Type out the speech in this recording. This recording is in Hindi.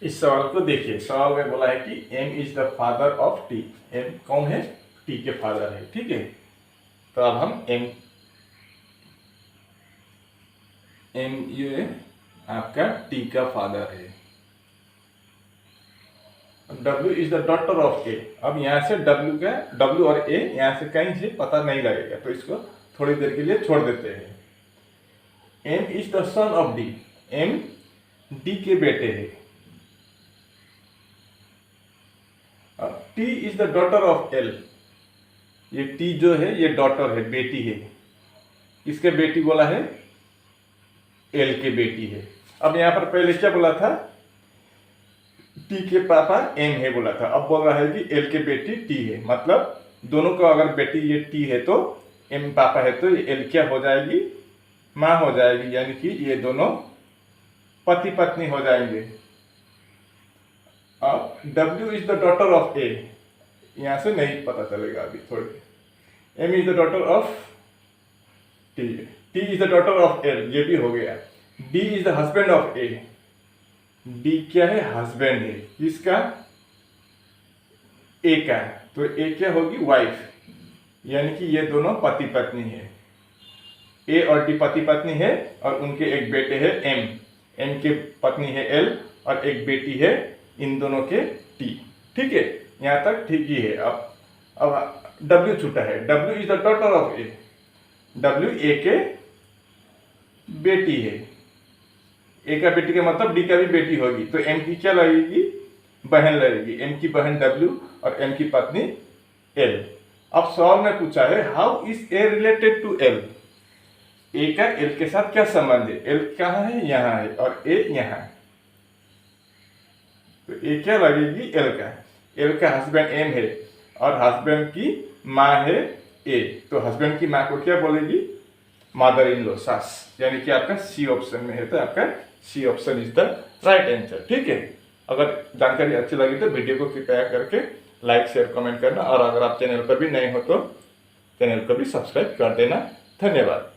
इस सवाल को देखिए, सवाल में बोला है कि M is the father of T. M कौन है? टी के फादर है। ठीक है, तो अब हम एम ये आपका टी का फादर है। W is the daughter of A. अब यहाँ से W और A यहाँ से कहीं से पता नहीं लगेगा, तो इसको थोड़ी देर के लिए छोड़ देते हैं। M is the son of D। M D के बेटे हैं। अब T is the daughter of L। ये T जो है ये डॉटर है, बेटी है। किसके बेटी बोला है? L के बेटी है। अब यहाँ पर पहले क्या बोला था? टी के पापा एम है बोला था, अब बोल रहा है कि एल के बेटी टी है। मतलब दोनों का अगर बेटी ये टी है तो एम पापा है, तो ये एल क्या हो जाएगी? माँ हो जाएगी, यानी कि ये दोनों पति पत्नी हो जाएंगे। अब W is the daughter of A, यहां से नहीं पता चलेगा अभी थोड़ी। M is the daughter of T, T is the daughter of L, ये भी हो गया। D is the husband of A. D क्या है? हस्बैंड है। किसका? ए का। तो ए क्या होगी? वाइफ, यानी कि ये दोनों पति पत्नी है। ए और डी पति पत्नी है और उनके एक बेटे है एम। एम के पत्नी है एल और एक बेटी है इन दोनों के टी। ठीक है, यहाँ तक ठीक ही है। अब डब्ल्यू छूटा है। W is the daughter of A. W A के बेटी है। ए का बेटी का मतलब डी का भी बेटी होगी, तो एम की क्या लगेगी? बहन लगेगी। एम की बहन डब्ल्यू और एम की पत्नी एल। अब सवाल में पूछा है how is A related to L. A का एल के साथ क्या संबंध है? एल कहाँ है? यहाँ है, और ए यहाँ है, तो ए क्या लगेगी? एल का। एल का हस्बैंड एम है और हस्बैंड की माँ है ए, तो हस्बैंड की माँ को क्या बोलेगी? मदर इन लॉ, सास, यानी कि आपका सी ऑप्शन में है, तो आपका C option is the right answer. ठीक है, अगर जानकारी अच्छी लगी तो वीडियो को कृपया करके लाइक शेयर कमेंट करना, और अगर आप चैनल पर भी नए हो तो चैनल को भी सब्सक्राइब कर देना। धन्यवाद।